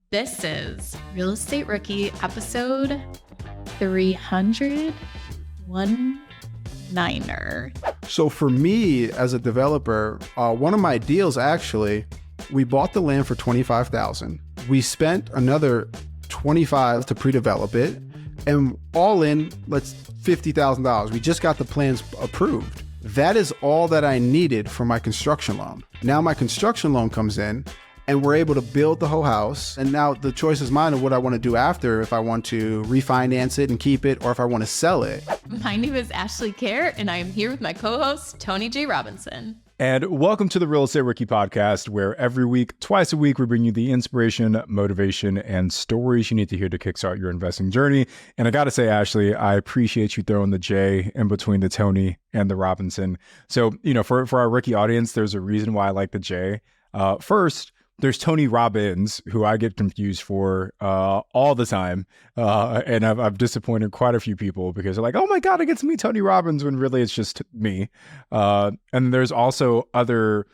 This is Real Estate Rookie episode 319er. So for me as a developer, one of my deals actually, we bought the land for $25,000. We spent another $25,000 to pre-develop it, and all in, let's $50,000. We just got the plans approved. That is all that I needed for my construction loan. Now my construction loan comes in, and we're able to build the whole house. And now the choice is mine of what I want to do after, if I want to refinance it and keep it, or if I want to sell it. My name is Ashley Kerr, and I am here with my co-host, Tony J. Robinson. And welcome to the Real Estate Rookie podcast, where every week, twice a week, we bring you the inspiration, motivation, and stories you need to hear to kickstart your investing journey. And I got to say, Ashley, I appreciate you throwing the J in between the Tony and the Robinson. So, for our rookie audience, there's a reason why I like the J. First, there's Tony Robbins, who I get confused for all the time. And I've disappointed quite a few people because they're like, oh my God, I get to meet Tony Robbins, when really it's just me. And there's also other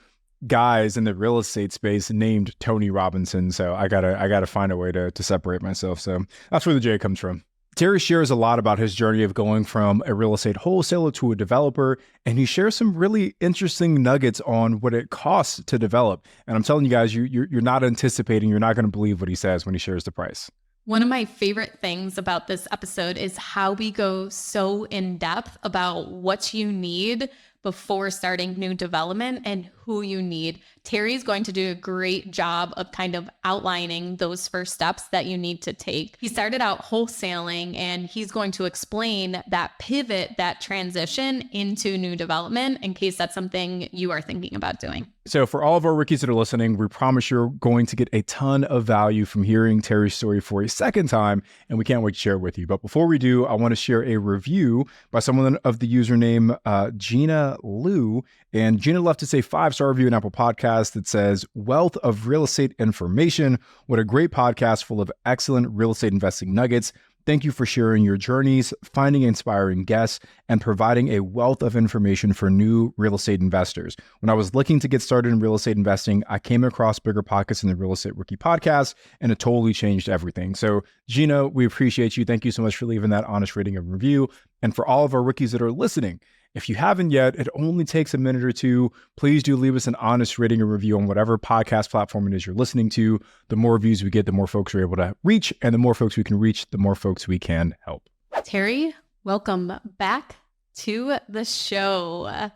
guys in the real estate space named Tony Robinson. So I gotta find a way to separate myself. So that's where the J comes from. Terry shares a lot about his journey of going from a real estate wholesaler to a developer, and he shares some really interesting nuggets on what it costs to develop. And I'm telling you guys, you're not anticipating, you're not going to believe what he says when he shares the price. One of my favorite things about this episode is how we go so in depth about what you need before starting new development and who you need. Terry's going to do a great job of kind of outlining those first steps that you need to take. He started out wholesaling, and he's going to explain that pivot, that transition into new development, in case that's something you are thinking about doing. So for all of our rookies that are listening, we promise you're going to get a ton of value from hearing Terry's story for a second time, and we can't wait to share it with you. But before we do, I want to share a review by someone of the username Gina Lou. And Gina left us a 5-star review in Apple Podcasts that says, "Wealth of real estate information. What a great podcast full of excellent real estate investing nuggets. Thank you for sharing your journeys, finding inspiring guests, and providing a wealth of information for new real estate investors. When I was looking to get started in real estate investing, I came across Bigger Pockets in the Real Estate Rookie podcast, and it totally changed everything." So Gina, we appreciate you. Thank you so much for leaving that honest rating and review. And for all of our rookies that are listening, if you haven't yet, it only takes a minute or two. Please do leave us an honest rating and review on whatever podcast platform it is you're listening to. The more reviews we get, the more folks we're able to reach, and the more folks we can reach, the more folks we can help. Terry, welcome back to the show.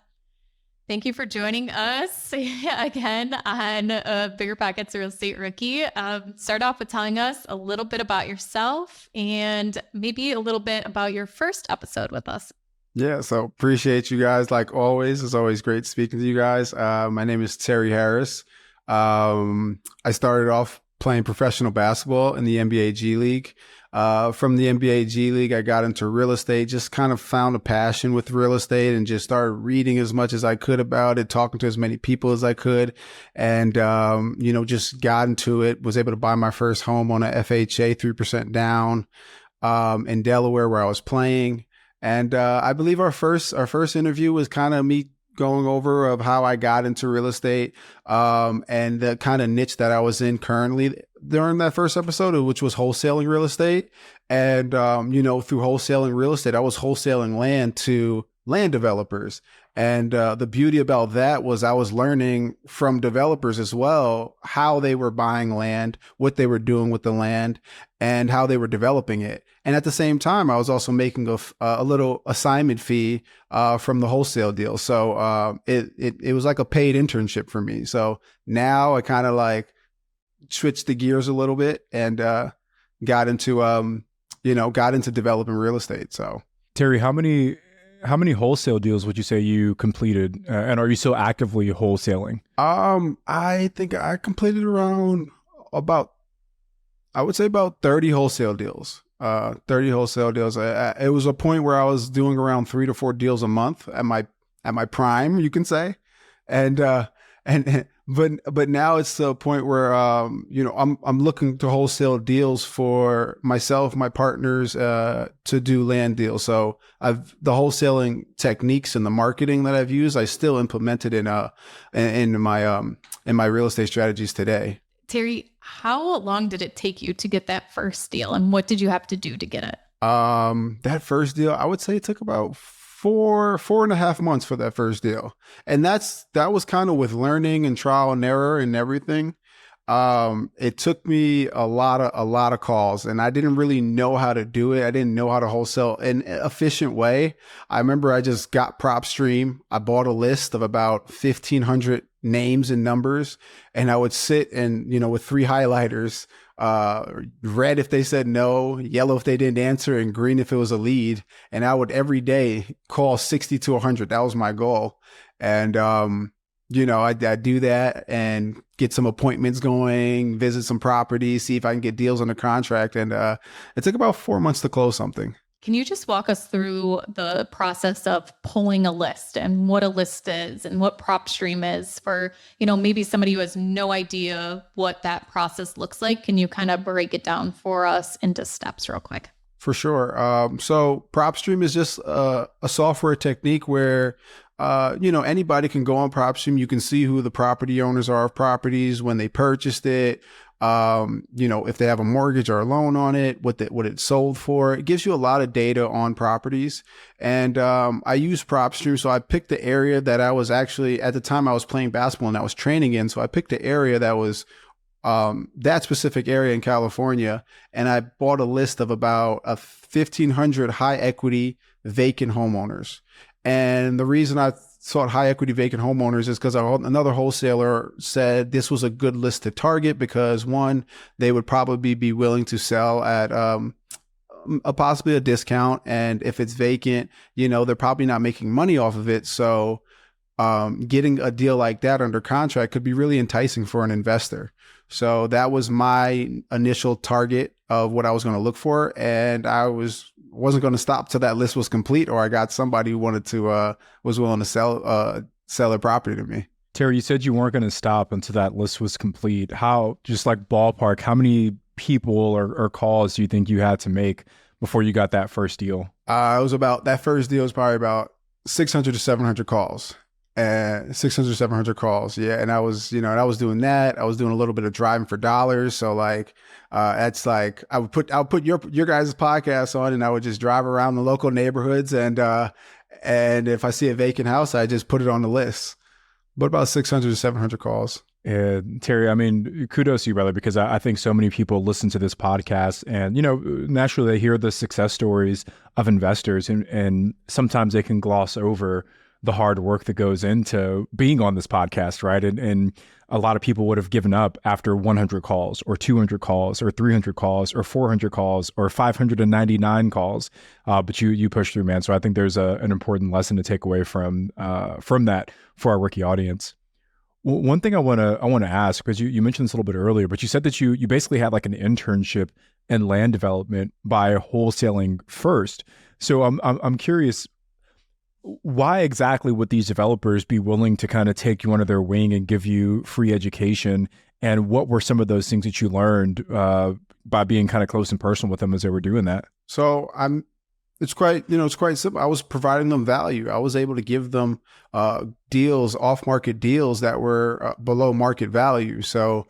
Thank you for joining us again on Bigger Pockets Real Estate Rookie. Start off with telling us a little bit about yourself and maybe a little bit about your first episode with us. Yeah, so appreciate you guys like always. It's always great speaking to you guys. My name is Terry Harris. I started off playing professional basketball in the NBA G League. From the NBA G League, I got into real estate, just kind of found a passion with real estate and just started reading as much as I could about it, talking to as many people as I could. And, just got into it, was able to buy my first home on a FHA, 3% down, in Delaware where I was playing. And I believe our first interview was kind of me going over of how I got into real estate and the kind of niche that I was in currently during that first episode, which was wholesaling real estate. And, through wholesaling real estate, I was wholesaling land to land developers. And the beauty about that was I was learning from developers as well, how they were buying land, what they were doing with the land, and how they were developing it. And at the same time, I was also making a little assignment fee from the wholesale deal. So it was like a paid internship for me. So now I kind of like switched the gears a little bit and got into developing real estate. So Terry, how many wholesale deals would you say you completed, and are you still actively wholesaling? I think I completed around about 30 wholesale deals. 30 wholesale deals. It was a point where I was doing around 3 to 4 deals a month at my prime, you can say, but now it's to a point where I'm looking to wholesale deals for myself, my partners, to do land deals. So the wholesaling techniques and the marketing that I've used, I still implemented in my real estate strategies today. Terry, how long did it take you to get that first deal, and what did you have to do to get it? That first deal, I would say it took about 4.5 months for that first deal. And that was kind of with learning and trial and error and everything. It took me a lot of calls, and I didn't really know how to do it. I didn't know how to wholesale in an efficient way. I remember I just got PropStream. I bought a list of about 1,500 names and numbers, and I would sit and, with three highlighters, red if they said no, yellow if they didn't answer, and green if it was a lead. And I would every day call 60 to 100. That was my goal. And, I'd do that and get some appointments going, visit some properties, see if I can get deals under contract. And it took about 4 months to close something. Can you just walk us through the process of pulling a list and what a list is and what PropStream is for, maybe somebody who has no idea what that process looks like? Can you kind of break it down for us into steps real quick? For sure. So PropStream is just a software technique where anybody can go on PropStream. You can see who the property owners are of properties, when they purchased it, if they have a mortgage or a loan on it, what it sold for. It gives you a lot of data on properties. And I use PropStream. So I picked the area that I was actually, at the time I was playing basketball and I was training in. So I picked the area that was that specific area in California. And I bought a list of about 1,500 high equity vacant homeowners. And the reason I sought high equity vacant homeowners is because another wholesaler said this was a good list to target because, one, they would probably be willing to sell at possibly a discount. And if it's vacant, they're probably not making money off of it. So getting a deal like that under contract could be really enticing for an investor. So that was my initial target of what I was going to look for. And I wasn't going to stop till that list was complete, or I got somebody who was willing to sell their property to me. Terry, you said you weren't going to stop until that list was complete. How, just like ballpark, how many people or calls do you think you had to make before you got that first deal? That first deal was probably about 600 to 700 calls. 600, 700 calls. Yeah. And I was doing that. I was doing a little bit of driving for dollars. So that's like, I would put your guys' podcast on, and I would just drive around the local neighborhoods. And if I see a vacant house, I just put it on the list. But about 600 to 700 calls. Terry, I mean, kudos to you, brother, because I think so many people listen to this podcast and, naturally they hear the success stories of investors, and sometimes they can gloss over the hard work that goes into being on this podcast, right? And a lot of people would have given up after 100 calls or 200 calls or 300 calls or 400 calls or 599 calls, but you pushed through, man. So I think there's an important lesson to take away from that for our rookie audience. One thing I want to ask, because you mentioned this a little bit earlier, but you said that you basically had like an internship in land development by wholesaling first. So I'm curious, why exactly would these developers be willing to kind of take you under their wing and give you free education? And what were some of those things that you learned by being kind of close and personal with them as they were doing that? So it's quite simple. I was providing them value. I was able to give them deals, off-market deals that were below market value. So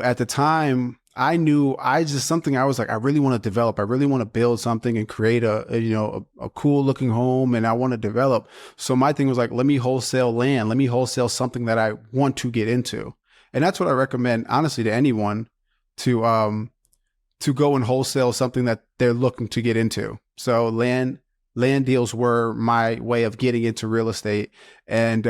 at the time, I was like, I really want to develop. I really want to build something and create a cool looking home, and I want to develop. So my thing was like, let me wholesale land. Let me wholesale something that I want to get into. And that's what I recommend, honestly, to anyone to go and wholesale something that they're looking to get into. So land deals were my way of getting into real estate. And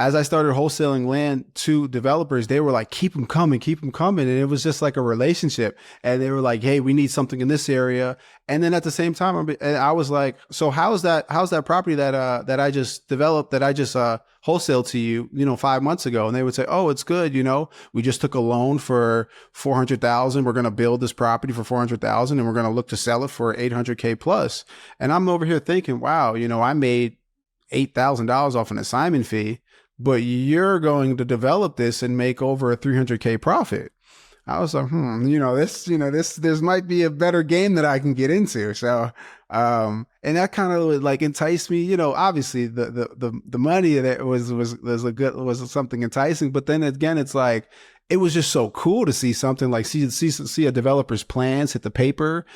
as I started wholesaling land to developers, they were like, keep them coming. And it was just like a relationship. And they were like, hey, we need something in this area. And then at the same time, I was like, so how's that property that I just developed, that I just wholesaled to you, 5 months ago? And they would say, oh, it's good. We just took a loan for $400,000. We're going to build this property for $400,000, and we're going to look to sell it for $800K plus. And I'm over here thinking, wow, I made $8,000 off an assignment fee, but you're going to develop this and make over a $300K profit. I was like, this might be a better game that I can get into. So, and that kind of like enticed me, obviously the money that was something enticing, but then again, it's like, it was just so cool to see something like see a developer's plans hit the paper,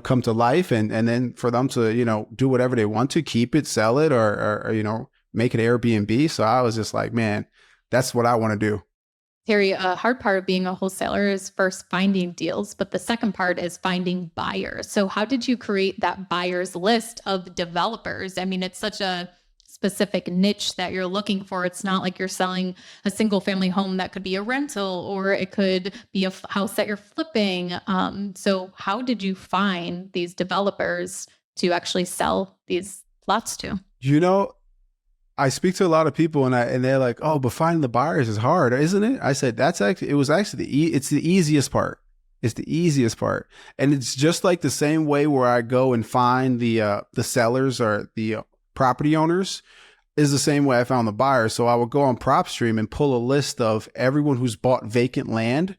come to life, and then for them to, do whatever they want to, keep it, sell it, or make it Airbnb. So I was just like, man, that's what I want to do. Terry, a hard part of being a wholesaler is first finding deals, but the second part is finding buyers. So how did you create that buyers list of developers? I mean, it's such a specific niche that you're looking for. It's not like you're selling a single family home that could be a rental, or it could be a house that you're flipping. So how did you find these developers to actually sell these lots to? I speak to a lot of people, and they're like, "Oh, but finding the buyers is hard, isn't it?" I said, it was actually it's the easiest part. It's the easiest part, and it's just like the same way where I go and find the sellers or the property owners is the same way I found the buyers. So I would go on PropStream and pull a list of everyone who's bought vacant land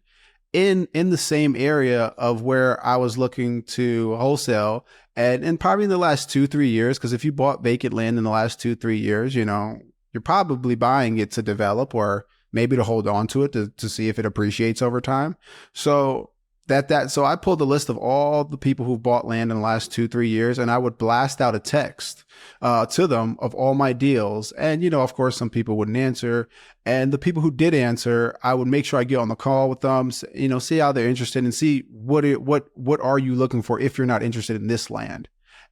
in the same area of where I was looking to wholesale. And probably in the last 2-3 years, because if you bought vacant land in the last 2-3 years, you're probably buying it to develop or maybe to hold on to it to see if it appreciates over time. So so I pulled the list of all the people who bought land in the last 2-3 years, and I would blast out a text to them of all my deals. And, of course, some people wouldn't answer. And the people who did answer, I would make sure I get on the call with them, see how they're interested and see what are you looking for if you're not interested in this land.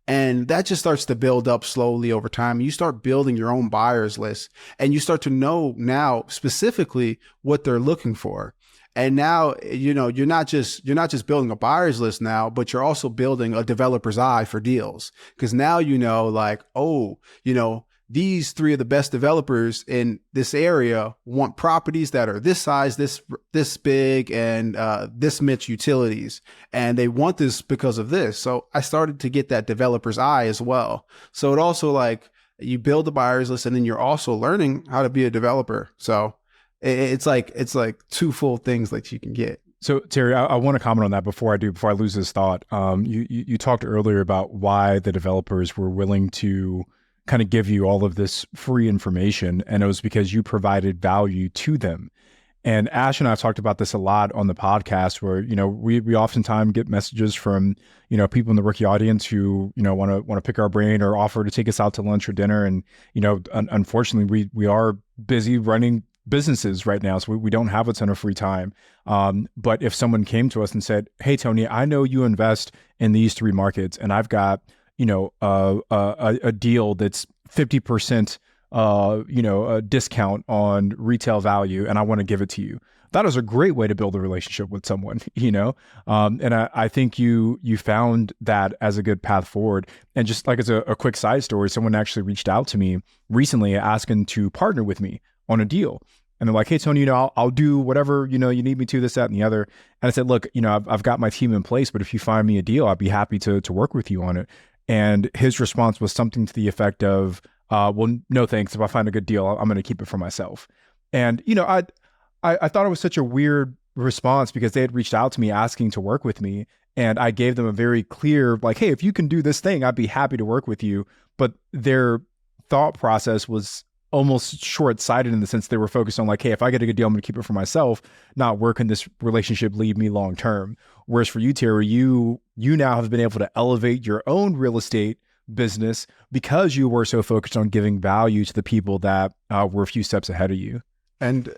And that just starts to build up slowly over time. You start building your own buyers list, and you start to know now specifically what they're looking for. And now, you're not just building a buyer's list now, but you're also building a developer's eye for deals. Because now, these 3 of the best developers in this area want properties that are this size, this big, and this much utilities. And they want this because of this. So I started to get that developer's eye as well. So it also, like, you build a buyer's list, and then you're also learning how to be a developer. So it's like 2 full things that you can get. So Terry, I want to comment on that before I lose this thought. You talked earlier about why the developers were willing to kind of give you all of this free information, and it was because you provided value to them. And Ash and I have talked about this a lot on the podcast, where we oftentimes get messages from people in the rookie audience who want to pick our brain or offer to take us out to lunch or dinner, and unfortunately we are busy running businesses right now, so we don't have a ton of free time. But if someone came to us and said, "Hey Tony, I know you invest in these 3 markets, and I've got a deal that's 50% a discount on retail value, and I want to give it to you," that is a great way to build a relationship with someone. And I think you found that as a good path forward. And just like as a quick side story, someone actually reached out to me recently asking to partner with me on a deal. And they're like, "Hey, Tony, I'll do whatever, you need me to, this, that, and the other." And I said, "Look, I've got my team in place, but if you find me a deal, I'd be happy to work with you on it." And his response was something to the effect of, "Well, no, thanks. If I find a good deal, I'm going to keep it for myself." And, I thought it was such a weird response, because they had reached out to me asking to work with me. And I gave them a very clear, like, "Hey, if you can do this thing, I'd be happy to work with you." But their thought process was almost short-sighted, in the sense they were focused on, like, "Hey, if I get a good deal, I'm going to keep it for myself," not where can this relationship lead me long term. Whereas for you, Terry, you now have been able to elevate your own real estate business because you were so focused on giving value to the people that were a few steps ahead of you. And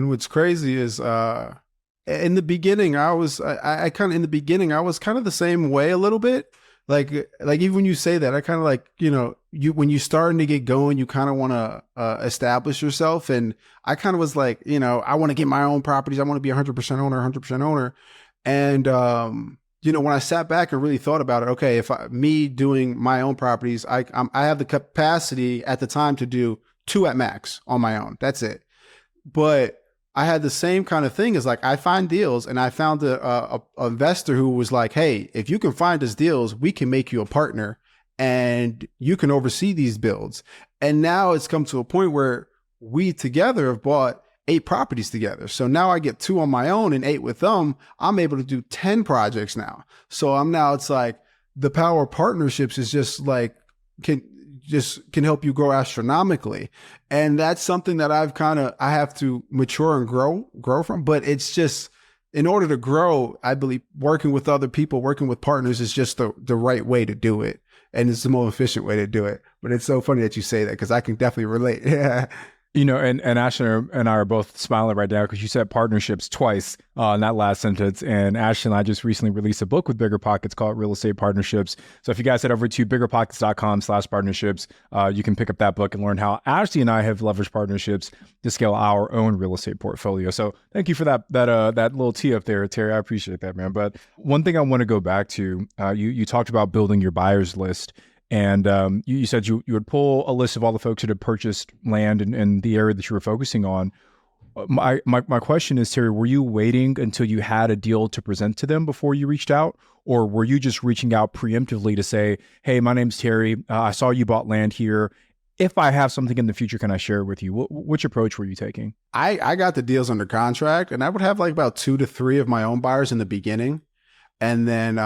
what's crazy is in the beginning, I was kind of the same way a little bit. Like even when you say that, I kind of like, when you're starting to get going, you kind of want to establish yourself. And I kind of was like, I want to get my own properties. I want to be 100% owner. And, when I sat back and really thought about it, okay, me doing my own properties, I have the capacity at the time to do 2 at max on my own. That's it. But I had the same kind of thing as, like, I find deals, and I found a investor who was like, "Hey, if you can find us deals, we can make you a partner and you can oversee these builds." And now it's come to a point where we together have bought 8 properties together. So now I get 2 on my own and 8 with them. I'm able to do 10 projects now. So it's like the power of partnerships is just like, just can help you grow astronomically. And that's something that I have to mature and grow from. But it's just, in order to grow, I believe working with other people, working with partners is just the right way to do it. And it's the more efficient way to do it. But it's so funny that you say that, because I can definitely relate. Yeah. You know, and Ashley and I are both smiling right now because you said partnerships twice in that last sentence. And Ashley and I just recently released a book with Bigger Pockets called Real Estate Partnerships. So if you guys head over to biggerpockets.com/partnerships, you can pick up that book and learn how Ashley and I have leveraged partnerships to scale our own real estate portfolio. So thank you for that little tee up there, Terry. I appreciate that, man. But one thing I want to go back to, you talked about building your buyers list. And you said you would pull a list of all the folks that had purchased land in the area that you were focusing on. My question is, Terry, were you waiting until you had a deal to present to them before you reached out? Or were you just reaching out preemptively to say, hey, my name's Terry. I saw you bought land here. If I have something in the future, can I share it with you? Which approach were you taking? I got the deals under contract, and I would have like about 2 to 3 of my own buyers in the beginning. And then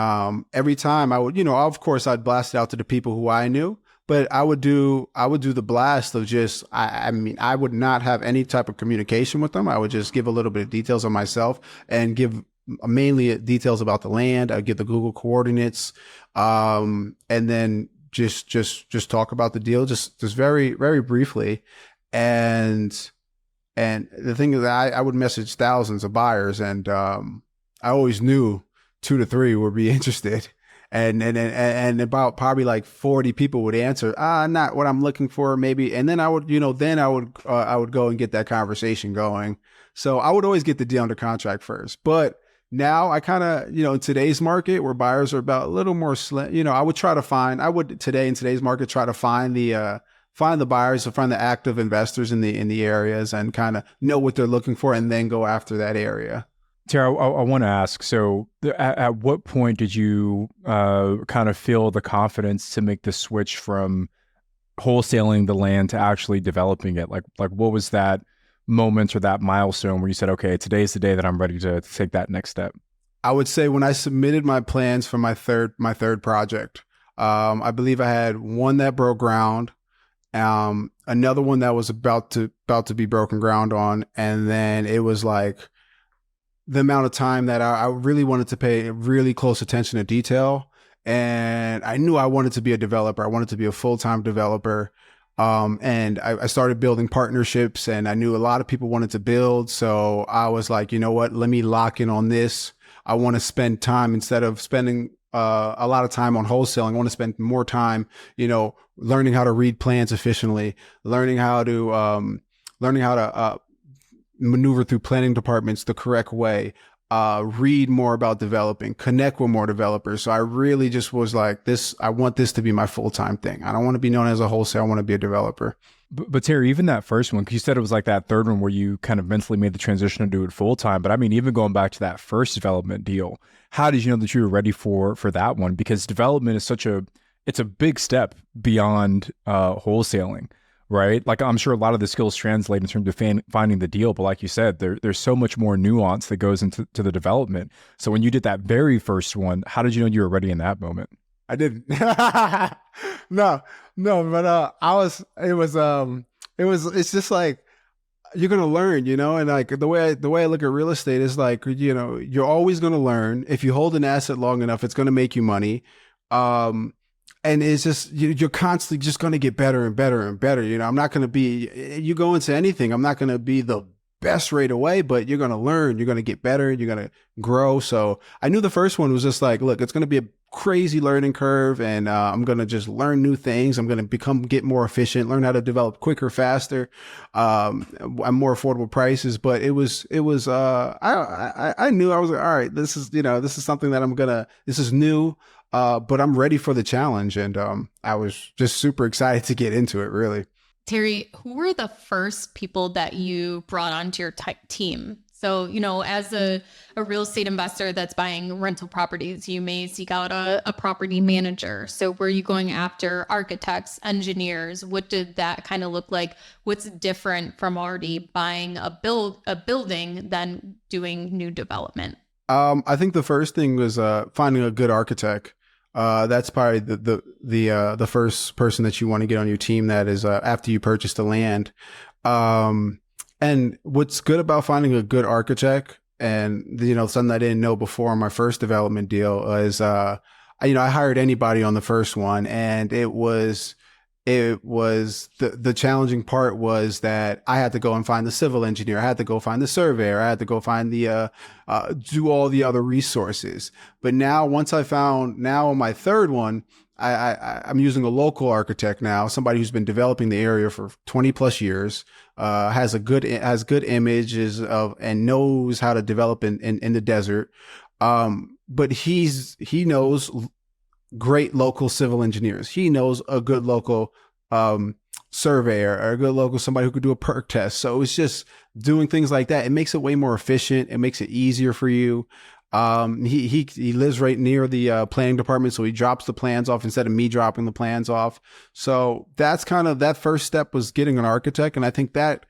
every time I would, of course, I'd blast it out to the people who I knew, but I would do the blast of just, I mean, I would not have any type of communication with them. I would just give a little bit of details on myself and give mainly details about the land. I'd give the Google coordinates, and then just talk about the deal, just very, very briefly. And the thing is that I would message thousands of buyers, and I always knew 2 to 3 would be interested, and about probably like 40 people would answer, not what I'm looking for, maybe. And then I would go and get that conversation going. So I would always get the deal under contract first. But now I kind of, in today's market where buyers are about a little more slim, I would today in today's market try to find the buyers, to find the active investors in the areas, and kind of know what they're looking for, and then go after that area. Tara, I want to ask, so at what point did you kind of feel the confidence to make the switch from wholesaling the land to actually developing it? Like what was that moment or that milestone where you said, okay, today's the day that I'm ready to take that next step? I would say when I submitted my plans for my third project, I believe I had one that broke ground, another one that was about to be broken ground on, and then it was like the amount of time that I really wanted to pay really close attention to detail. And I knew I wanted to be a developer. I wanted to be a full-time developer. And I started building partnerships, and I knew a lot of people wanted to build. So I was like, you know what, let me lock in on this. I want to spend time, instead of spending a lot of time on wholesaling, I want to spend more time, learning how to read plans efficiently, learning how to maneuver through planning departments the correct way, read more about developing, connect with more developers. So I really just was like, I want this to be my full-time thing. I don't want to be known as a wholesaler. I want to be a developer. But Terry, even that first one, because you said it was like that third one where you kind of mentally made the transition to do it full-time. But I mean, even going back to that first development deal, how did you know that you were ready for that one? Because development is it's a big step beyond wholesaling. Right? Like, I'm sure a lot of the skills translate in terms of finding the deal. But like you said, there's so much more nuance that goes into the development. So when you did that very first one, how did you know you were ready in that moment? I didn't. No, but it's just like, you're going to learn, and like the way I look at real estate is like, you're always going to learn. If you hold an asset long enough, it's going to make you money. And it's just, you're constantly just going to get better and better and better. I'm not going to be, you go into anything, I'm not going to be the best right away, but you're going to learn, you're going to get better, you're going to grow. So I knew the first one was just like, look, it's going to be a crazy learning curve, and I'm going to just learn new things. I'm going to get more efficient, learn how to develop quicker, faster, at more affordable prices. But I knew, I was like, all right, this is something that this is new. But I'm ready for the challenge, and I was just super excited to get into it, really. Terry, who were the first people that you brought onto your team? So, as a real estate investor that's buying rental properties, you may seek out a property manager. So were you going after architects, engineers? What did that kind of look like? What's different from already buying a building than doing new development? I think the first thing was finding a good architect. That's probably the first person that you want to get on your team. That is after you purchase the land. And what's good about finding a good architect, and something I didn't know before on my first development deal is I hired anybody on the first one, and it was the challenging part was that I had to go and find the civil engineer, I had to go find the surveyor, I had to go find the do all the other resources. But now, once I found, now on my third one, I'm using a local architect now, somebody who's been developing the area for 20 plus years, has good images of and knows how to develop in the desert. But he knows great local civil engineers. He knows a good local surveyor, or a good local somebody who could do a perk test. So it's just doing things like that. It makes it way more efficient. It makes it easier for you. He lives right near the planning department, so he drops the plans off instead of me dropping the plans off. So that's kind of, that first step was getting an architect, and I think that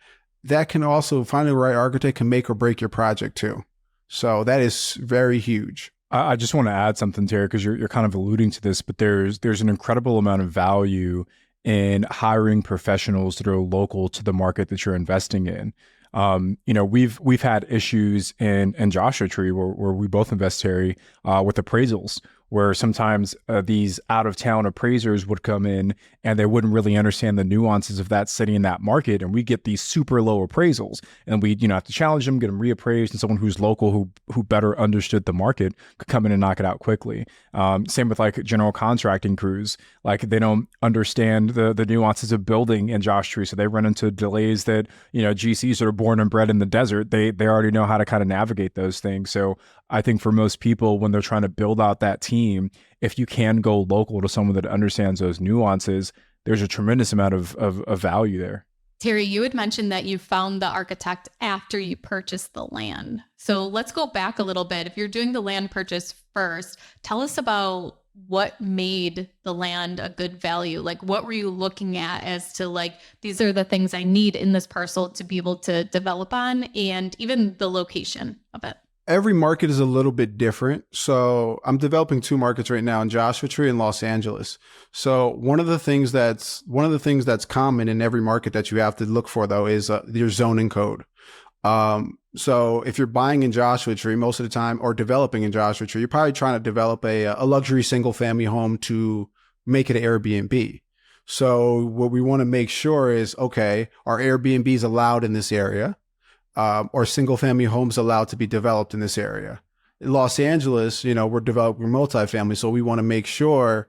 can also, finding the right architect can make or break your project too. So that is very huge. I just want to add something, Terry, because you're kind of alluding to this, but there's an incredible amount of value in hiring professionals that are local to the market that you're investing in. We've had issues in Joshua Tree where we both invest, Terry, with appraisals, where sometimes these out of town appraisers would come in and they wouldn't really understand the nuances of that city and that market, and we get these super low appraisals, and we have to challenge them, get them reappraised, and someone who's local who better understood the market could come in and knock it out quickly. Same with like general contracting crews, like they don't understand the nuances of building in Josh Tree, so they run into delays that GCs that are born and bred in the desert, they already know how to kind of navigate those things. So I think for most people, when they're trying to build out that team, if you can go local to someone that understands those nuances, there's a tremendous amount of value there. Terry, you had mentioned that you found the architect after you purchased the land. So let's go back a little bit. If you're doing the land purchase first, tell us about what made the land a good value. Like, what were you looking at as to like, these are the things I need in this parcel to be able to develop on, and even the location of it? Every market is a little bit different. So I'm developing two markets right now, in Joshua Tree and Los Angeles. So one of the things that's common in every market that you have to look for, though, is your zoning code. So if you're buying in Joshua Tree most of the time, or developing in Joshua Tree, you're probably trying to develop a luxury single family home to make it an Airbnb. So what we want to make sure is, okay, are Airbnbs allowed in this area? Or single family homes allowed to be developed in this area? In Los Angeles, we're developing multifamily, so we want to make sure,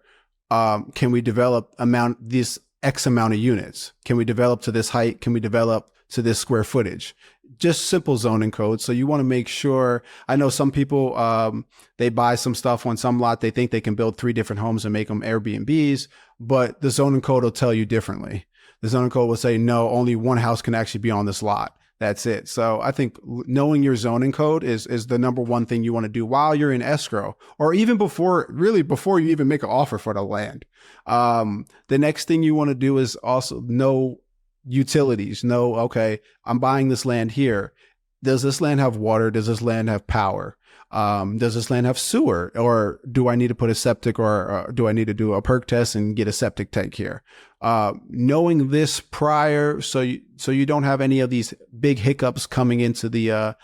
can we develop this X amount of units? Can we develop to this height? Can we develop to this square footage? Just simple zoning codes. So you want to make sure. I know some people, they buy some stuff on some lot, they think they can build 3 different homes and make them Airbnbs, but the zoning code will tell you differently. The zoning code will say, no, only one house can actually be on this lot. That's it. So I think knowing your zoning code is the number one thing you want to do while you're in escrow, or even before you even make an offer for the land. The next thing you want to do is also know utilities. Know, okay, I'm buying this land here. Does this land have water? Does this land have power? Does this land have sewer? Or do I need to put a septic, or do I need to do a perk test and get a septic tank here? Knowing this prior, so you don't have any of these big hiccups coming into the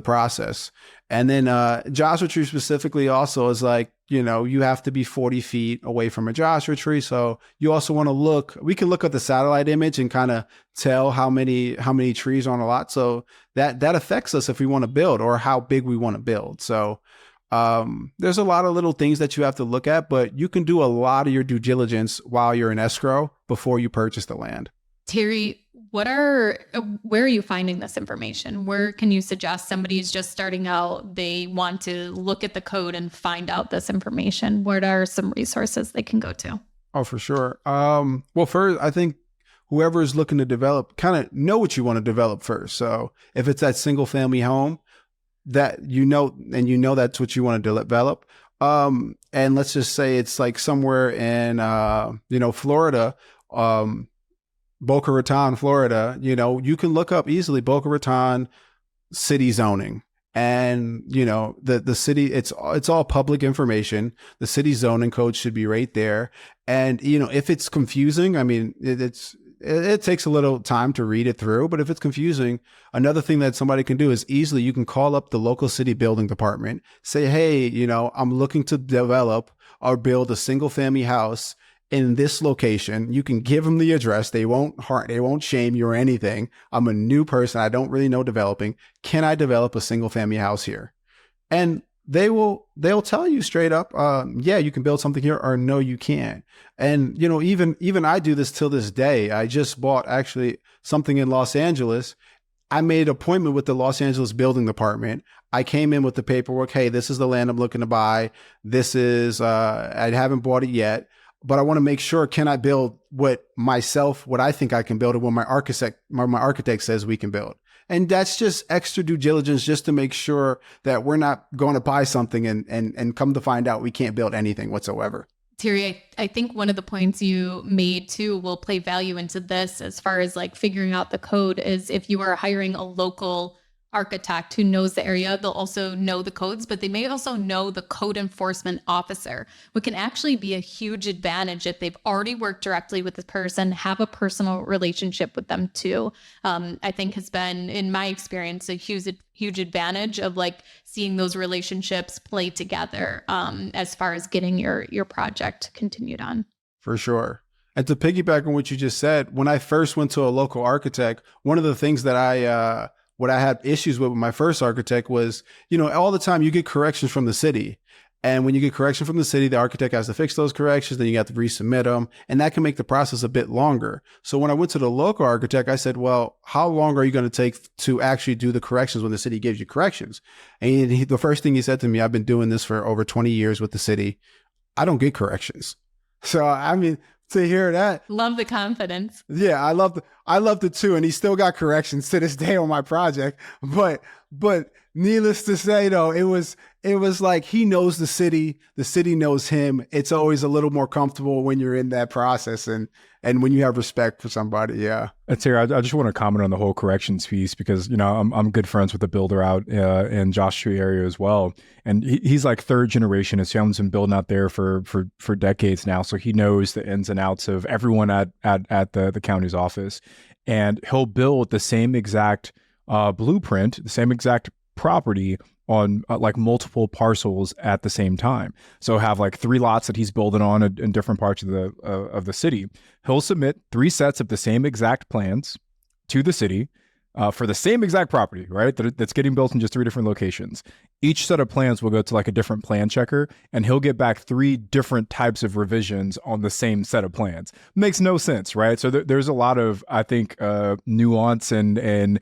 process. And then Joshua Tree specifically also is like, you have to be 40 feet away from a Joshua Tree. So you also want to we can look at the satellite image and kind of tell how many trees are on a lot. So that affects us if we want to build, or how big we want to build. So there's a lot of little things that you have to look at, but you can do a lot of your due diligence while you're in escrow before you purchase the land. Terry, where are you finding this information? Where can you suggest somebody's just starting out, they want to look at the code and find out this information? What are some resources they can go to? Oh, for sure. Well, first, I think whoever is looking to develop, kind of know what you want to develop first. So if it's that single family home, that that's what you want to develop. And let's just say it's like somewhere in Florida, Boca Raton, Florida. You can look up easily Boca Raton city zoning, And the city, it's all public information. The city zoning code should be right there. And if it's confusing, I mean, it takes a little time to read it through, but if it's confusing, another thing that somebody can do is easily you can call up the local city building department, say, hey, I'm looking to develop or build a single family house in this location. You can give them the address. They won't shame you or anything. I'm a new person. I don't really know developing. Can I develop a single family house here? And they'll tell you straight up, yeah, you can build something here, or no, you can't. And even I do this till this day. I just bought actually something in Los Angeles. I made an appointment with the Los Angeles building department. I came in with the paperwork. Hey, this is the land I'm looking to buy. This is I haven't bought it yet, but I want to make sure, can I build what I think I can build, and what my architect says we can build. And that's just extra due diligence, just to make sure that we're not going to buy something and come to find out we can't build anything whatsoever. Terry, I think one of the points you made too will play value into this as far as like figuring out the code is if you are hiring a local architect who knows the area, they'll also know the codes, but they may also know the code enforcement officer, what can actually be a huge advantage if they've already worked directly with the person, have a personal relationship with them too. I think has been, in my experience, a huge advantage of like seeing those relationships play together as far as getting your project continued on. For sure. And to piggyback on what you just said, when I first went to a local architect, one of the things that what I had issues with my first architect was, all the time you get corrections from the city. And when you get correction from the city, the architect has to fix those corrections. Then you have to resubmit them. And that can make the process a bit longer. So when I went to the local architect, I said, well, how long are you going to take to actually do the corrections when the city gives you corrections? And the first thing he said to me, I've been doing this for over 20 years with the city. I don't get corrections. So, I mean, to hear that. Love the confidence. Yeah, I loved it too. And he still got corrections to this day on my project. But needless to say, though, it was like he knows the city knows him. It's always a little more comfortable when you're in that process and when you have respect for somebody. Yeah. Terry, I just want to comment on the whole corrections piece because, I'm good friends with the builder out in Joshua Tree area as well. And he's like third generation. His family's been building out there for decades now. So he knows the ins and outs of everyone at the county's office. And he'll build the same exact blueprint, the same exact property on like multiple parcels at the same time. So have like 3 lots that he's building on in different parts of the city. He'll submit 3 sets of the same exact plans to the city for the same exact property, right? That's getting built in just 3 different locations. Each set of plans will go to like a different plan checker, and he'll get back 3 different types of revisions on the same set of plans. Makes no sense, right? So there's a lot of, I think, nuance and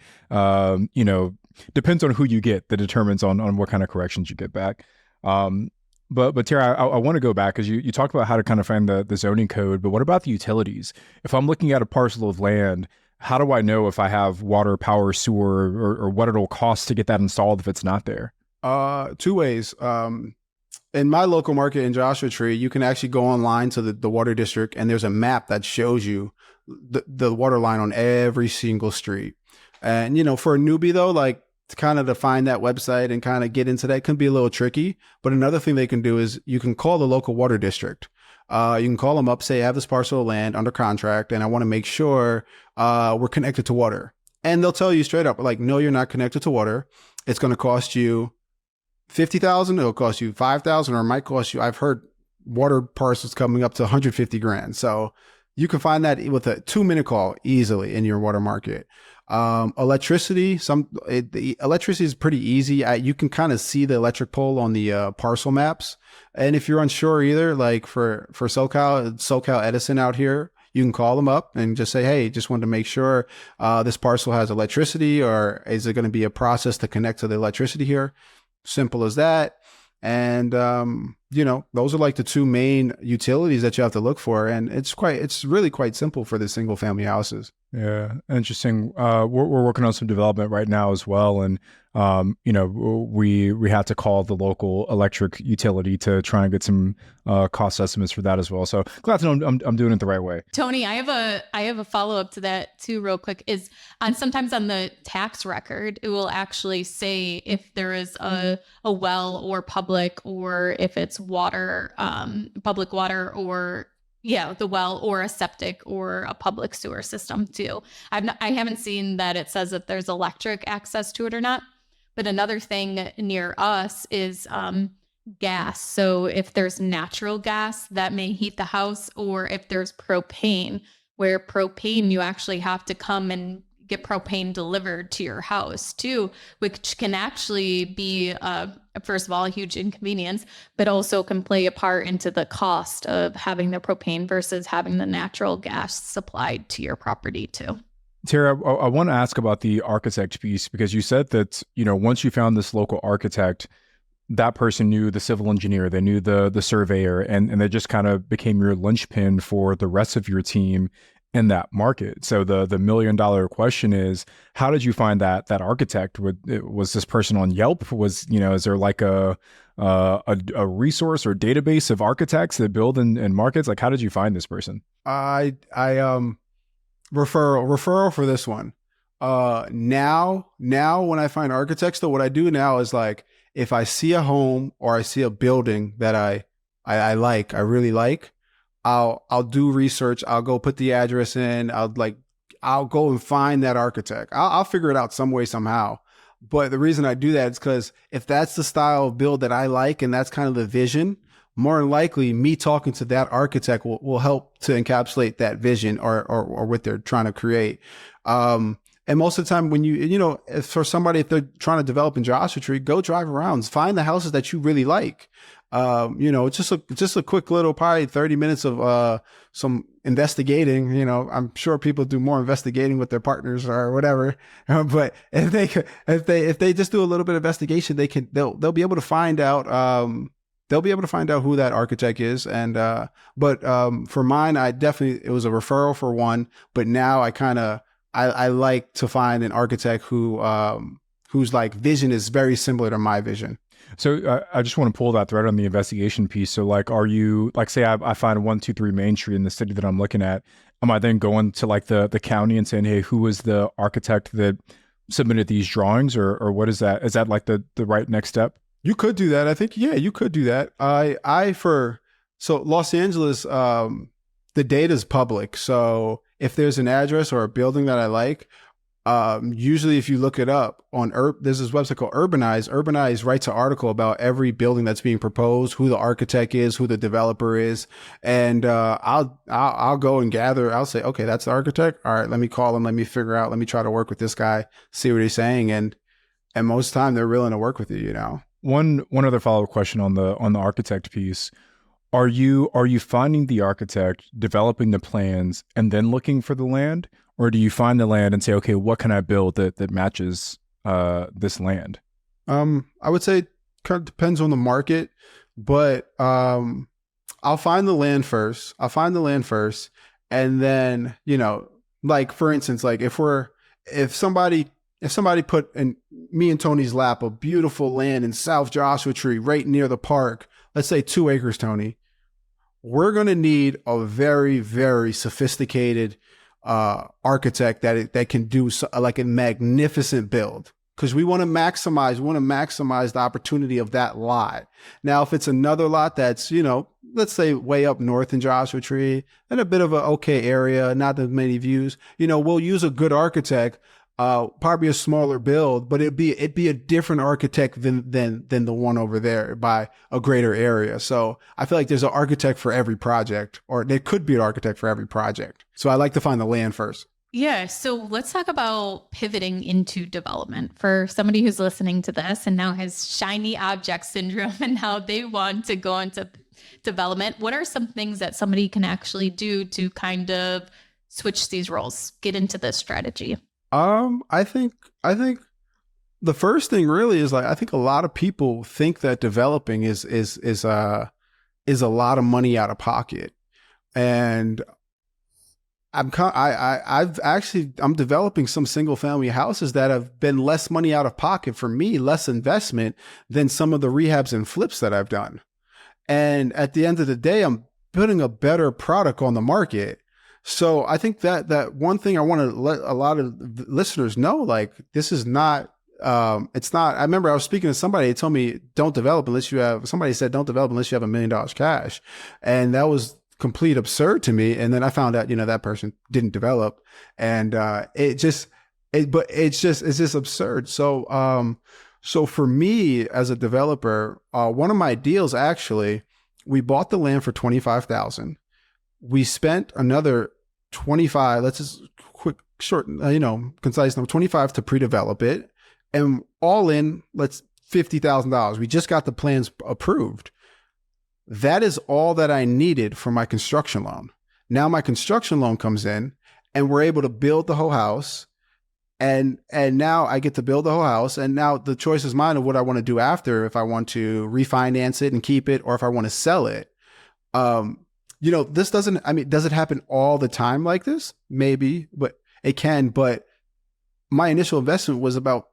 depends on who you get that determines on what kind of corrections you get back. But Tara, I want to go back because you talked about how to kind of find the zoning code, but what about the utilities? If I'm looking at a parcel of land, how do I know if I have water, power, sewer, or what it'll cost to get that installed if it's not there? 2 ways. In my local market in Joshua Tree, you can actually go online to the water district, and there's a map that shows you the water line on every single street. And, for a newbie though, like to find that website and kind of get into that can be a little tricky. But another thing they can do is you can call the local water district. You can call them up, say, I have this parcel of land under contract and I want to make sure we're connected to water. And they'll tell you straight up, like, no, you're not connected to water. It's going to cost you $50,000. It'll cost you $5,000, or it might cost you, I've heard water parcels coming up to $150,000. So you can find that with a 2-minute call easily in your water market. Electricity, the electricity is pretty easy. You can kind of see the electric pole on the parcel maps. And if you're unsure either, like for SoCal Edison out here, you can call them up and just say, hey, just wanted to make sure this parcel has electricity, or is it going to be a process to connect to the electricity here? Simple as that. And those are like the two main utilities that you have to look for. And it's really quite simple for the single family houses. Yeah, interesting. We're working on some development right now as well, and we had to call the local electric utility to try and get some cost estimates for that as well. So glad to know I'm doing it the right way. Tony, I have a follow up to that too, real quick. Is sometimes on the tax record, it will actually say if there is a well or public, or if it's water, public water, or the well, or a septic, or a public sewer system too. I haven't seen that it says if there's electric access to it or not. But another thing near us is gas. So if there's natural gas, that may heat the house, or if there's propane, where propane, you actually have to come and get propane delivered to your house too, which can actually be, first of all, a huge inconvenience, but also can play a part into the cost of having the propane versus having the natural gas supplied to your property too. Tara, I want to ask about the architect piece, because you said that, once you found this local architect, that person knew the civil engineer, they knew the surveyor, and they just kind of became your linchpin for the rest of your team in that market. So the $1 million question is, how did you find that architect? Was this person on Yelp? Is there like a resource or database of architects that build in markets? Like, how did you find this person? I referral for this one. Now when I find architects, though, what I do now is, like, if I see a home or I see a building that I really like, I'll do research. I'll go put the address in. I'll go and find that architect. I'll figure it out some way, somehow. But the reason I do that is because if that's the style of build that I like, and that's kind of the vision, more than likely me talking to that architect will help to encapsulate that vision or what they're trying to create. And most of the time when if they're trying to develop in Joshua Tree, go drive around, find the houses that you really like. Just a quick little, probably 30 minutes of some investigating. I'm sure people do more investigating with their partners or whatever. But if they just do a little bit of investigation, they'll be able to find out. They'll be able to find out who that architect is. And but for mine, it was a referral for one. But now I like to find an architect whose like vision is very similar to my vision. So I just want to pull that thread on the investigation piece. So, like, are you, like, say I find 123 Main Street in the city that I'm looking at, am I then going to like the county and saying, hey, who was the architect that submitted these drawings, or what is that? Is that like the right next step? You could do that. I think, yeah, you could do that. So Los Angeles, the data is public. So if there's an address or a building that I like, usually if you look it up on there's this website called Urbanize. Urbanize writes an article about every building that's being proposed, who the architect is, who the developer is, and I'll go and gather. I'll say, okay, that's the architect. All right, let me call him. Let me figure out. Let me try to work with this guy, see what he's saying, and most of the time they're willing to work with you. One other follow-up question on the architect piece. Are you finding the architect, developing the plans, and then looking for the land? Or do you find the land and say, okay, what can I build that matches this land? I would say it kind of depends on the market, but I'll find the land first. And then, like, for instance, like if somebody put in me and Tony's lap a beautiful land in South Joshua Tree right near the park, let's say 2 acres, Tony, we're going to need a very, very sophisticated architect that can do like a magnificent build, because we want to maximize the opportunity of that lot. Now, if it's another lot that's, let's say way up north in Joshua Tree, and a bit of an okay area, not that many views, we'll use a good architect, probably a smaller build, but it'd be a different architect than the one over there by a greater area. So I feel like there's an architect for every project, or there could be an architect for every project. So I like to find the land first. Yeah. So let's talk about pivoting into development for somebody who's listening to this and now has shiny object syndrome and how they want to go into development. What are some things that somebody can actually do to kind of switch these roles, get into this strategy? I think the first thing really is, like, I think a lot of people think that developing is is a lot of money out of pocket. And I'm developing some single family houses that have been less money out of pocket for me, less investment than some of the rehabs and flips that I've done. And at the end of the day, I'm putting a better product on the market. So I think that one thing I want to let a lot of listeners know, like, this is not, it's not, I remember I was speaking to somebody, they told me, don't develop unless you have, somebody said, don't develop unless you have $1 million cash. And that was complete absurd to me. And then I found out, that person didn't develop, and it's just absurd. So for me as a developer, one of my deals, actually, we bought the land for $25,000. We spent another 25, let's just quick, short, concise number, 25 to pre-develop it. And all in, let's $50,000. We just got the plans approved. That is all that I needed for my construction loan. Now my construction loan comes in and we're able to build the whole house. And now I get to build the whole house. And now the choice is mine of what I want to do after, if I want to refinance it and keep it, or if I want to sell it. This does it happen all the time like this? Maybe, but it can. But my initial investment was about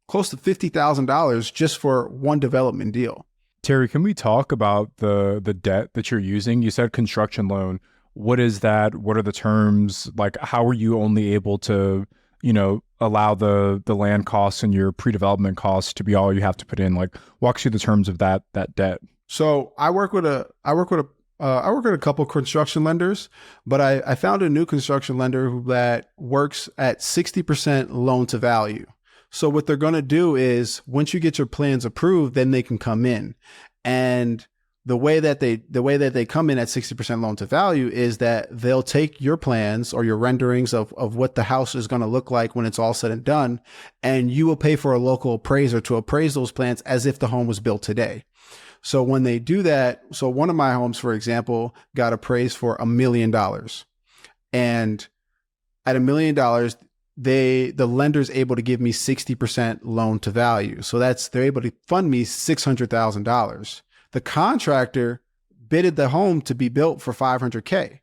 close to $50,000 just for one development deal. Terry, can we talk about the debt that you're using? You said construction loan. What is that? What are the terms? Like, how are you only able to, allow the land costs and your pre-development costs to be all you have to put in? Like, walk us through the terms of that debt. So I work with a couple construction lenders, but I found a new construction lender that works at 60% loan to value. So what they're going to do is, once you get your plans approved, then they can come in. And the way that they come in at 60% loan to value is that they'll take your plans or your renderings of what the house is going to look like when it's all said and done, and you will pay for a local appraiser to appraise those plans as if the home was built today. So when they do that, so one of my homes, for example, got appraised for $1 million. And at $1 million, the lender's able to give me 60% loan to value. So they're able to fund me $600,000. The contractor bidded the home to be built for $500K.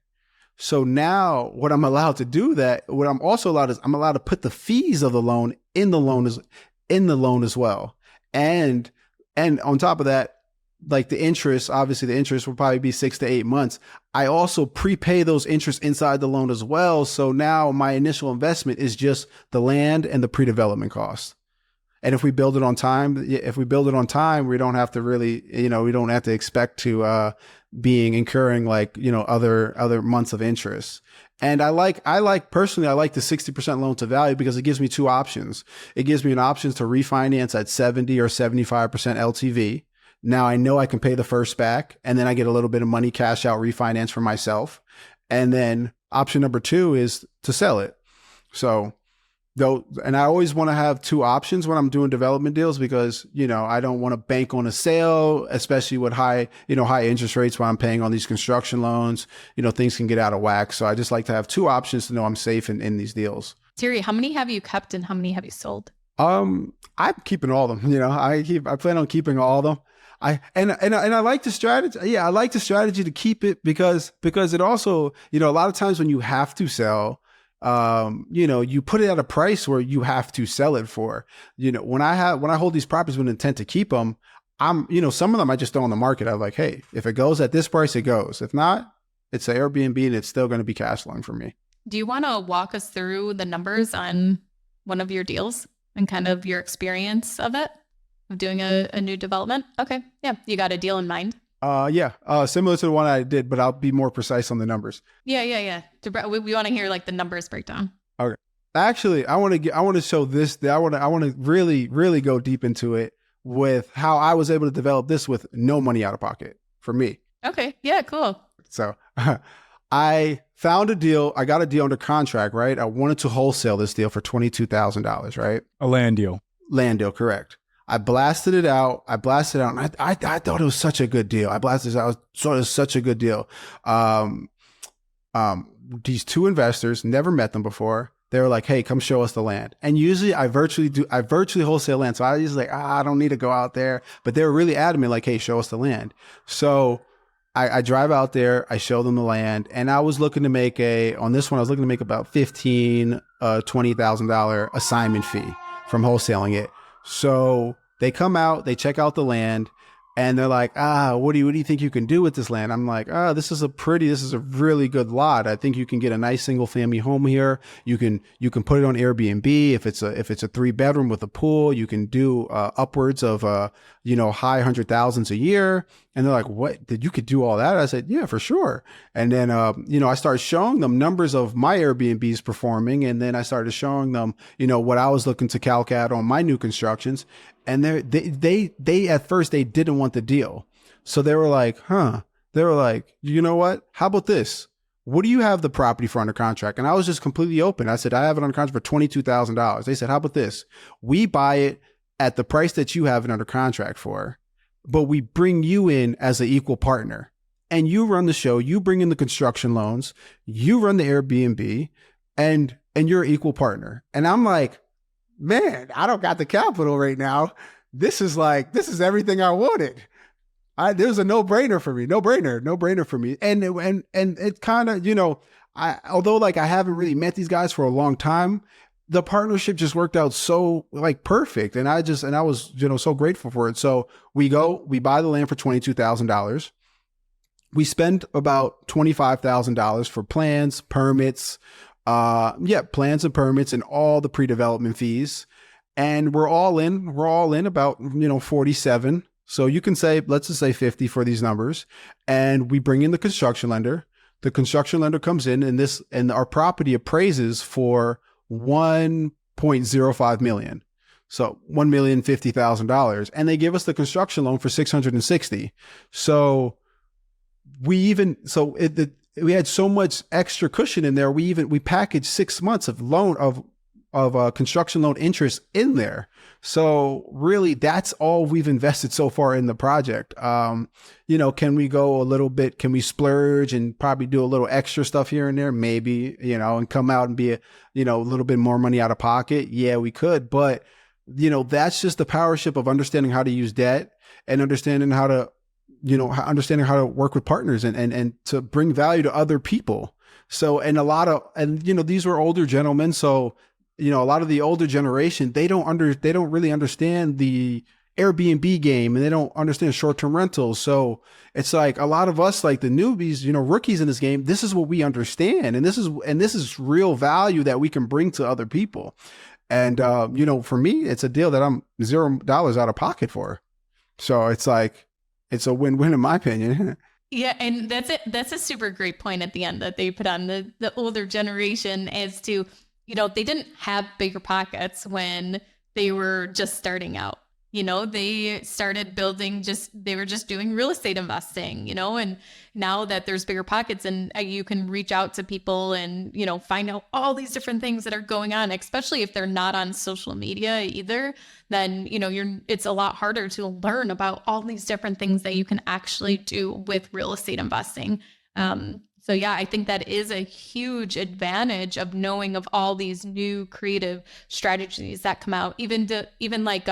So now what I'm allowed to do what I'm also allowed is I'm allowed to put the fees of the loan in the loan as well. And on top of that, like the interest, obviously the interest will probably be 6 to 8 months. I also prepay those interests inside the loan as well. So now my initial investment is just the land and the pre-development costs. And if we build it on time, we don't have to really, we don't have to expect to incurring like, other months of interest. And personally, I like the 60% loan to value because it gives me two options. It gives me an option to refinance at 70 or 75% LTV. Now I know I can pay the first back, and then I get a little bit of money cash out refinance for myself. And then option number 2 is to sell it. So and I always want to have two options when I'm doing development deals because, I don't want to bank on a sale, especially with high interest rates while I'm paying on these construction loans. Things can get out of whack. So I just like to have two options to know I'm safe in these deals. Terry, how many have you kept and how many have you sold? I'm keeping all of them. I plan on keeping all of them. I like the strategy. Yeah, I like the strategy to keep it because it also, a lot of times when you have to sell, you put it at a price where you have to sell it for. When I hold these properties with intent to keep them, some of them I just throw on the market. I'm like, hey, if it goes at this price, it goes. If not, it's an Airbnb and it's still going to be cash flowing for me. Do you want to walk us through the numbers on one of your deals and kind of your experience of it? Of doing a new development? Okay. Yeah. You got a deal in mind? Similar to the one I did, but I'll be more precise on the numbers. Yeah. We want to hear like the numbers breakdown. Okay. Actually, I want to show this. I want to really, really go deep into it with how I was able to develop this with no money out of pocket for me. Okay. Yeah, cool. So I found a deal. I got a deal under contract, right? I wanted to wholesale this deal for $22,000, right? A land deal. Land deal, correct. I blasted it out. And I thought it was such a good deal. I blasted it out. I thought it was such a good deal. These two investors, never met them before. They were like, hey, come show us the land. And usually I virtually wholesale land. So I was like, I don't need to go out there. But they were really adamant, like, hey, show us the land. So I drive out there, I show them the land, and I was looking to make on this one, I was looking to make about $20,000 assignment fee from wholesaling it. So they come out, they check out the land, and they're like, what do you think you can do with this land? I'm like, this is a really good lot. I think you can get a nice single family home here. You can put it on Airbnb. If it's a 3-bedroom with a pool, you can do upwards of high 100,000s a year. And they're like, what? Did you could do all that? I said, yeah, for sure. And then I started showing them numbers of my Airbnbs performing, and then I started showing them what I was looking to calc at on my new constructions. And they at first they didn't want the deal. So they were like, they were like, you know what? How about this? What do you have the property for under contract? And I was just completely open. I said, I have it under contract for $22,000. They said, how about this? We buy it at the price that you have it under contract for, but we bring you in as an equal partner, and you run the show. You bring in the construction loans, you run the Airbnb, and you're an equal partner. And I'm like, man, I don't got the capital right now. This is everything I wanted. There's a no-brainer for me. No brainer for me. And it kind of, although like I haven't really met these guys for a long time, the partnership just worked out so like perfect. And I was, so grateful for it. So we buy the land for $22,000. We spend about $25,000 for plans, permits, plans and permits and all the pre-development fees. And we're all in about, 47. So you can say, let's just say 50 for these numbers. And we bring in the construction lender. The construction lender comes in and our property appraises for $1.05 million. So $1,050,000. And they give us the construction loan for $660,000. So we had so much extra cushion in there. We packaged 6 months of construction loan interest in there. So really, that's all we've invested so far in the project. Can we go a little bit? Can we splurge and probably do a little extra stuff here and there? Maybe, and come out and be a little bit more money out of pocket. Yeah, we could. But, that's just the powership of understanding how to use debt and understanding how to work with partners and to bring value to other people. So, these were older gentlemen. So, a lot of the older generation, they don't really understand the Airbnb game, and they don't understand short-term rentals. So it's like a lot of us, like the newbies, rookies in this game, this is what we understand. And this is real value that we can bring to other people. And, for me, it's a deal that I'm $0 out of pocket for. So it's like, it's a win-win in my opinion. Yeah, and that's it. That's a super great point at the end that they put on the older generation as to, they didn't have bigger pockets when they were just starting out. They started building they were just doing real estate investing, and now that there's bigger pockets and you can reach out to people and, find out all these different things that are going on, especially if they're not on social media either, then, it's a lot harder to learn about all these different things that you can actually do with real estate investing. So yeah, I think that is a huge advantage of knowing of all these new creative strategies that come out, even like,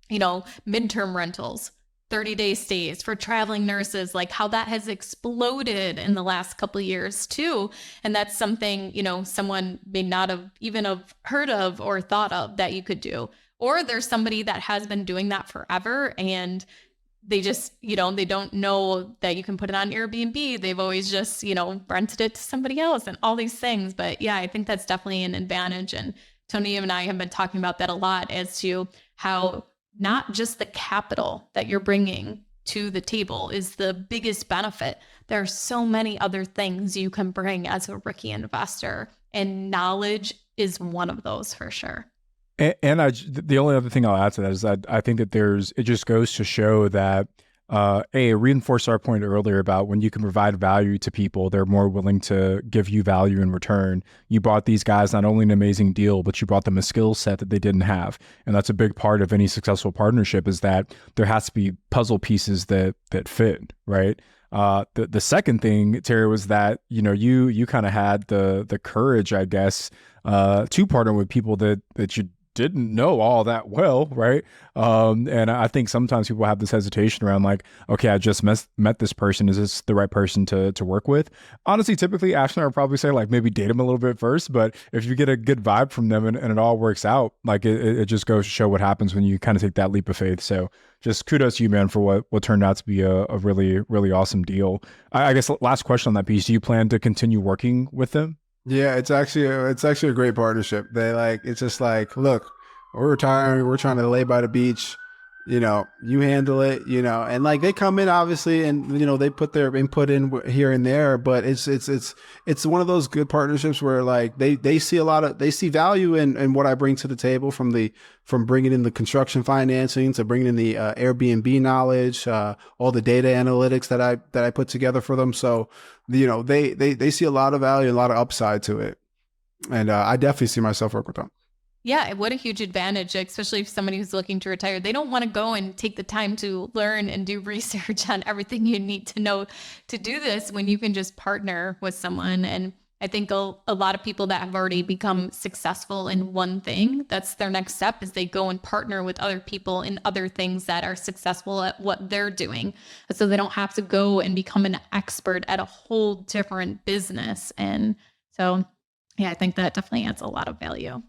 midterm rentals, 30-day stays for traveling nurses, like how that has exploded in the last couple of years too. And that's something, someone may not have even have heard of or thought of that you could do. Or there's somebody that has been doing that forever and they just, they don't know that you can put it on Airbnb. They've always just, rented it to somebody else and all these things. But yeah, I think that's definitely an advantage. And Tony and I have been talking about that a lot as to how not just the capital that you're bringing to the table is the biggest benefit. There are so many other things you can bring as a rookie investor, and knowledge is one of those for sure. And the only other thing I'll add to that is that I think that it just goes to show that, reinforce our point earlier about when you can provide value to people, they're more willing to give you value in return. You brought these guys not only an amazing deal, but you brought them a skill set that they didn't have. And that's a big part of any successful partnership, is that there has to be puzzle pieces that fit, right? The second thing, Terry, was that, you kind of had the courage, I guess, to partner with people that you didn't know all that well, right? And I think sometimes people have this hesitation around like, okay, I just met this person. Is this the right person to work with? Honestly, typically Ashley would probably say like maybe date them a little bit first, but if you get a good vibe from them and it all works out, like it just goes to show what happens when you kind of take that leap of faith. So just kudos to you, man, for what turned out to be a really, really awesome deal. I guess last question on that piece, do you plan to continue working with them? Yeah, it's actually a great partnership. They like it's just like, look, we're retiring, we're trying to lay by the beach, you handle it, and like they come in obviously, and they put their input in here and there, but it's one of those good partnerships where like they see value in what I bring to the table from bringing in the construction financing to bringing in the Airbnb knowledge, all the data analytics that I put together for them. So they see a lot of value, a lot of upside to it, and I definitely see myself work with them. Yeah, what a huge advantage, especially if somebody who's looking to retire. They don't want to go and take the time to learn and do research on everything you need to know to do this when you can just partner with someone. And I think a lot of people that have already become successful in one thing, that's their next step, is they go and partner with other people in other things that are successful at what they're doing. So they don't have to go and become an expert at a whole different business. And so, yeah, I think that definitely adds a lot of value.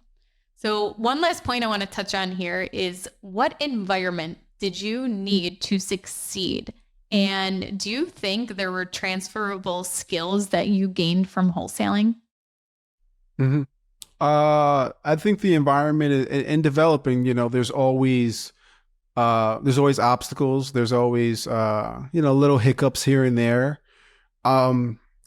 So one last point I want to touch on here is, what environment did you need to succeed? And do you think there were transferable skills that you gained from wholesaling? Mm-hmm. I think the environment in developing, there's always obstacles. There's always, little hiccups here and there.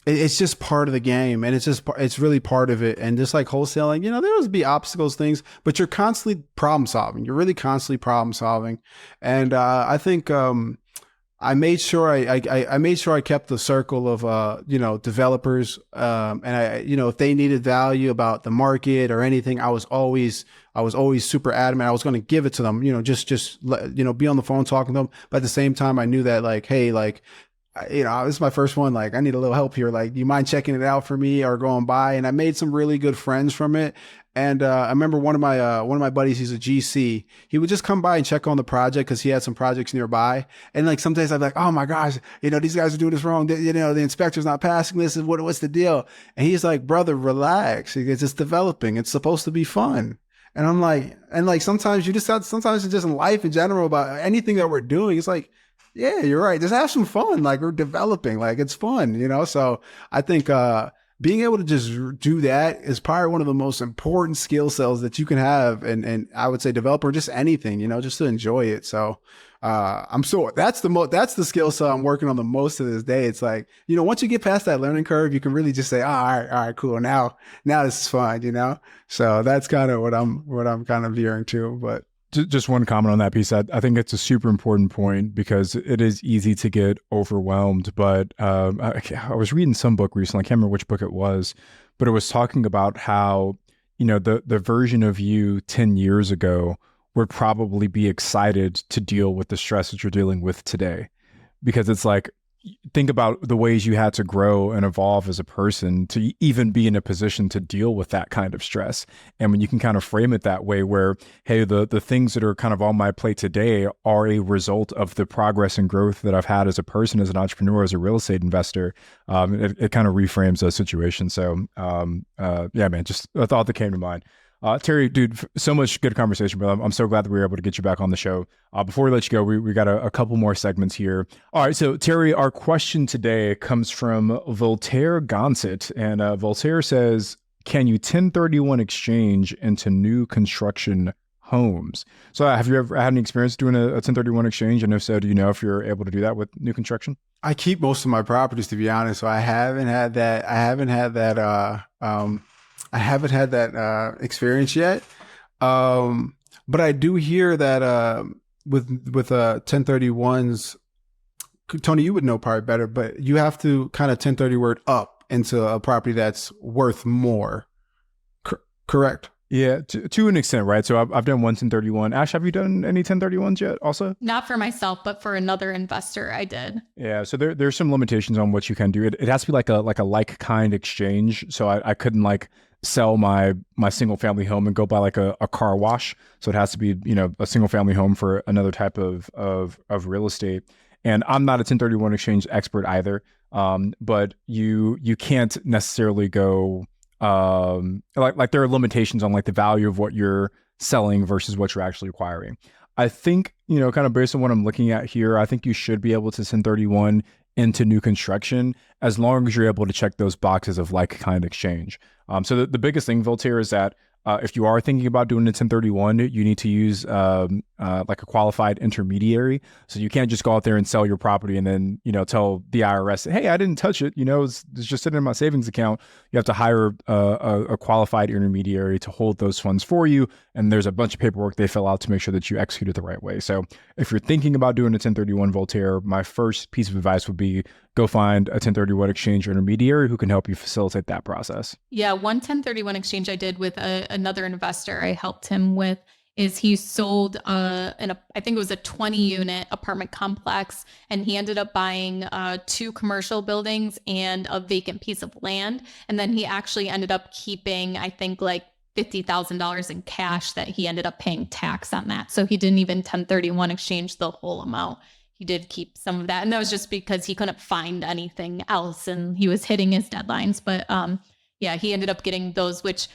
It's just part of the game, and it's really part of it. And just like wholesaling, there will be obstacles, things, but you're constantly problem solving. You're really constantly problem solving. And I think I made sure I made sure I kept the circle of developers, and if they needed value about the market or anything, I was always super adamant. I was going to give it to them. Just be on the phone talking to them. But at the same time, I knew that like, hey, like, this is my first one. Like, I need a little help here. Like, do you mind checking it out for me or going by? And I made some really good friends from it. And I remember one of my buddies, he's a GC. He would just come by and check on the project because he had some projects nearby. And like some days I'd be like, oh my gosh, these guys are doing this wrong. The inspector's not passing this. What's the deal? And he's like, brother, relax. It's just developing. It's supposed to be fun. And I'm like, sometimes sometimes it's just in life in general about anything that we're doing. It's like, yeah, you're right. Just have some fun. Like, we're developing, like it's fun, So I think being able to just do that is probably one of the most important skill sets that you can have. And I would say develop, or just anything, just to enjoy it. So that's the skill set I'm working on the most to this day. It's like, once you get past that learning curve, you can really just say, oh, all right, cool. Now this is fun, So that's kind of what I'm kind of veering to, but. Just one comment on that piece. I think it's a super important point because it is easy to get overwhelmed. But I was reading some book recently. I can't remember which book it was, but it was talking about how, the version of you 10 years ago would probably be excited to deal with the stress that you're dealing with today. Because it's like, think about the ways you had to grow and evolve as a person to even be in a position to deal with that kind of stress. And when you can kind of frame it that way, where, hey, the things that are kind of on my plate today are a result of the progress and growth that I've had as a person, as an entrepreneur, as a real estate investor, it kind of reframes the situation. So yeah, man, just a thought that came to mind. Terry, dude, so much good conversation, bro. I'm so glad that we were able to get you back on the show. Before we let you go, we got a couple more segments here. All right, so Terry, our question today comes from Voltaire Gonset, and Voltaire says, can you 1031 exchange into new construction homes? So have you ever had any experience doing a 1031 exchange? And if so, do you know if you're able to do that with new construction? I keep most of my properties, to be honest, so I haven't had that experience yet. But I do hear that with 1031s, Tony, you would know probably better, but you have to kind of 1030 word up into a property that's worth more. Correct? Yeah, to an extent, right? So I've done one 1031. Ash, have you done any 1031s yet also? Not for myself, but for another investor, I did. Yeah, so there's some limitations on what you can do. It has to be like a like kind exchange. So I couldn't like sell my single family home and go buy like a car wash. So it has to be, a single family home for another type of real estate. And I'm not a 1031 exchange expert either. But you can't necessarily go like there are limitations on like the value of what you're selling versus what you're actually acquiring. I think, kind of based on what I'm looking at here, I think you should be able to 1031 into new construction as long as you're able to check those boxes of like kind exchange. So the biggest thing, Voltaire, is that if you are thinking about doing a 1031, you need to use like a qualified intermediary. So you can't just go out there and sell your property and then, tell the IRS, hey, I didn't touch it. It's just sitting in my savings account. You have to hire a qualified intermediary to hold those funds for you. And there's a bunch of paperwork they fill out to make sure that you execute it the right way. So if you're thinking about doing a 1031, Voltaire, my first piece of advice would be go find a 1031 exchange intermediary who can help you facilitate that process. Yeah, one 1031 exchange I did with another investor I helped him with is he sold I think it was a 20 unit apartment complex, and he ended up buying 2 commercial buildings and a vacant piece of land. And then he actually ended up keeping, I think, like $50,000 in cash that he ended up paying tax on that. So he didn't even 1031 exchange the whole amount. He did keep some of that. And that was just because he couldn't find anything else and he was hitting his deadlines. But yeah, he ended up getting those, which,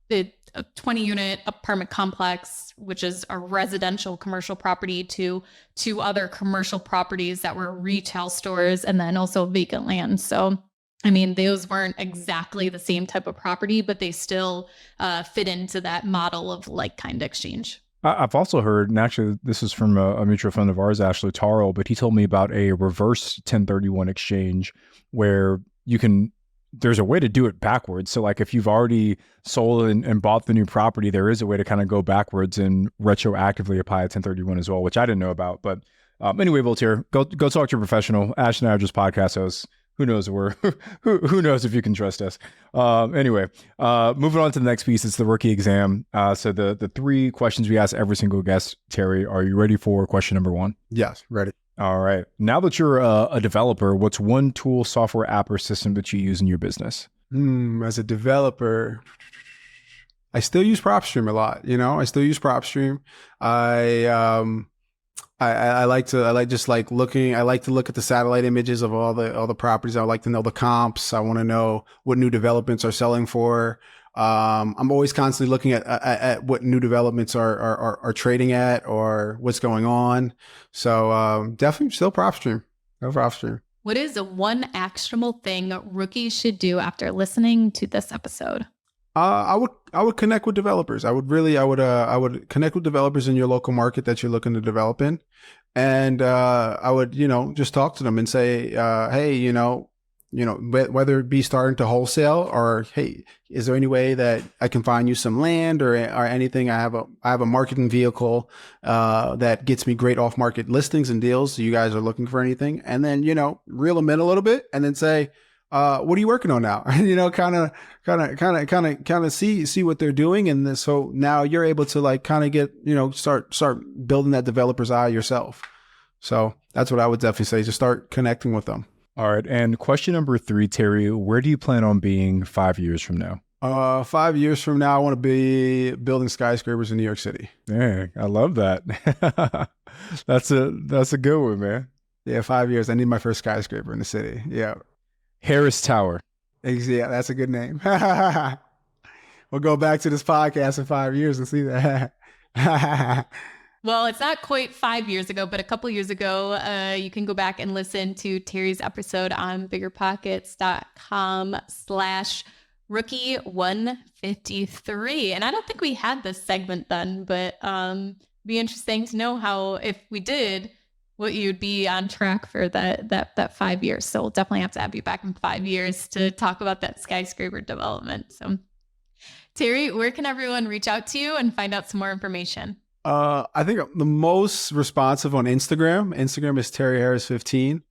the 20 unit apartment complex, which is a residential commercial property, to 2 other commercial properties that were retail stores, and then also vacant land. So, I mean, those weren't exactly the same type of property, but they still fit into that model of like kind exchange. I've also heard, and actually this is from a mutual friend of ours, Ashley Tarl, but he told me about a reverse 1031 exchange where there's a way to do it backwards. So like if you've already sold and bought the new property, there is a way to kind of go backwards and retroactively apply a 1031 as well, which I didn't know about. But anyway, Voltaire, go talk to a professional. Ash and I are just podcast hosts. Who knows who knows if you can trust us. Anyway, moving on to the next piece, it's the rookie exam. So the 3 questions we ask every single guest. Terry, are you ready for question number 1? Yes, ready. All right. Now that you're a developer, what's one tool, software, app, or system that you use in your business? As a developer, I still use PropStream a lot. I still use PropStream. I like to look at the satellite images of all the properties. I like to know the comps. I want to know what new developments are selling for. I'm always constantly looking at what new developments are trading at or what's going on. So definitely still PropStream. No PropStream. What is one actionable thing rookies should do after listening to this episode? I would connect with developers. I would connect with developers in your local market that you're looking to develop in, and I would just talk to them and say, hey, whether it be starting to wholesale or hey, is there any way that I can find you some land or anything? I have a marketing vehicle that gets me great off market listings and deals. So you guys are looking for anything, and then reel them in a little bit, and then say, what are you working on now? kind of see what they're doing. And so now you're able to like kind of get, start building that developer's eye yourself. So that's what I would definitely say. Just start connecting with them. All right. And question number 3, Terry, where do you plan on being 5 years from now? 5 years from now, I want to be building skyscrapers in New York City. Yeah, I love that. That's a good one, man. Yeah. 5 years. I need my first skyscraper in the city. Yeah. Harris Tower. Yeah, that's a good name. We'll go back to this podcast in 5 years and see that. Well, it's not quite 5 years ago, but a couple years ago, you can go back and listen to Terry's episode on biggerpockets.com/rookie153. And I don't think we had this segment then, but be interesting to know how, if we did, what you'd be on track for that 5 years. So we'll definitely have to have you back in 5 years to talk about that skyscraper development. So Terry, where can everyone reach out to you and find out some more information? I think the most responsive on Instagram. Instagram is Terry Harris 15.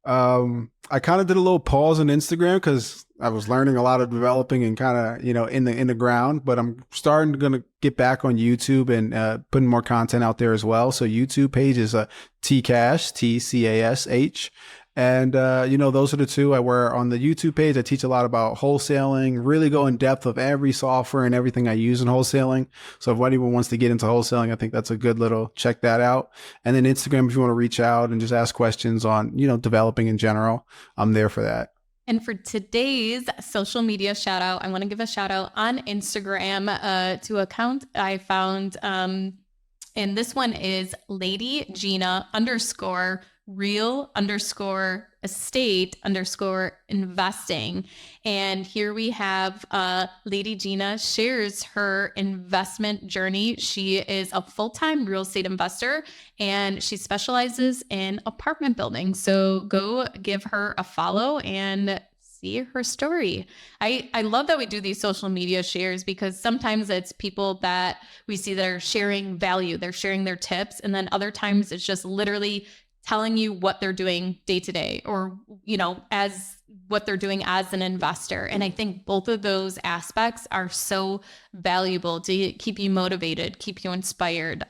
I kind of did a little pause on Instagram because I was learning a lot of developing and kind of, in the ground, but I'm going to get back on YouTube and putting more content out there as well. So YouTube page is TCash, TCASH. And, those are the two. I wear on the YouTube page. I teach a lot about wholesaling, really go in depth of every software and everything I use in wholesaling. So if anyone wants to get into wholesaling, I think that's a good little check that out. And then Instagram, if you want to reach out and just ask questions on, developing in general, I'm there for that. And for today's social media shout out, I want to give a shout out on Instagram to an account I found. And this one is Lady Gina _real_estate_investing. And here we have Lady Gina shares her investment journey. She is a full-time real estate investor and she specializes in apartment buildings. So go give her a follow and see her story. I love that we do these social media shares because sometimes it's people that we see that are sharing value, they're sharing their tips, and then other times it's just literally telling you what they're doing day to day or, as what they're doing as an investor. And I think both of those aspects are so valuable to keep you motivated, keep you inspired.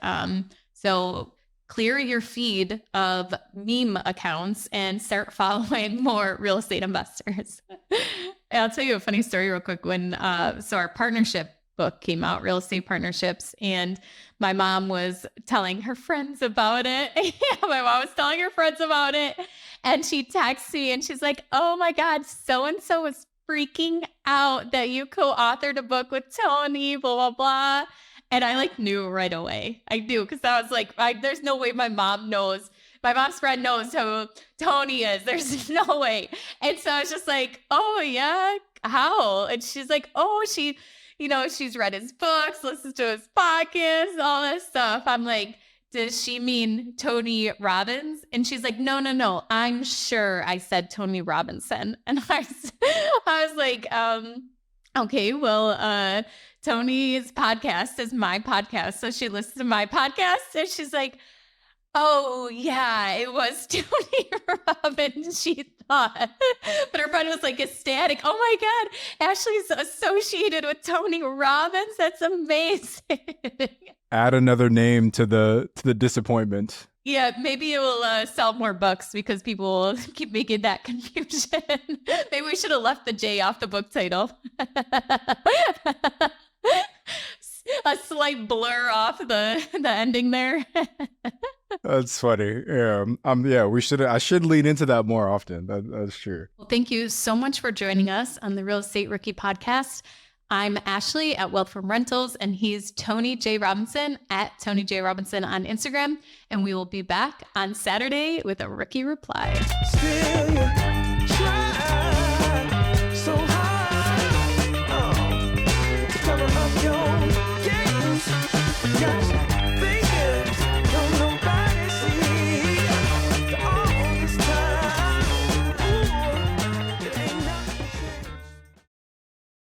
So clear your feed of meme accounts and start following more real estate investors. I'll tell you a funny story real quick. When so our partnership book came out, Real Estate Partnerships, and my mom was telling her friends about it. My mom was telling her friends about it, and she texts me and she's like, "Oh my God, so-and-so is freaking out that you co-authored a book with Tony, blah, blah, blah." And I knew right away. I knew because I was like, there's no way my mom knows. My mom's friend knows who Tony is. There's no way. And so I was just like, "Oh yeah, how?" And she's like, "Oh, she's read his books, listens to his podcasts, all this stuff." I'm like, "Does she mean Tony Robbins?" And she's like, No. I'm sure I said Tony Robinson." And I was like, "Okay, well, Tony's podcast is my podcast." So she listens to my podcast and she's like, "Oh yeah, it was Tony Robbins," she thought. But her friend was ecstatic. "Oh my God, Ashley's associated with Tony Robbins. That's amazing." Add another name to the disappointment. Yeah, maybe it will sell more books because people will keep making that confusion. Maybe we should have left the J off the book title. A slight blur off the ending there. That's funny. Yeah. I should lean into that more often. That's true. Well, thank you so much for joining us on the Real Estate Rookie Podcast. I'm Ashley at Wealth from Rentals, and he's Tony J. Robinson at Tony J. Robinson on Instagram. And we will be back on Saturday with a rookie reply.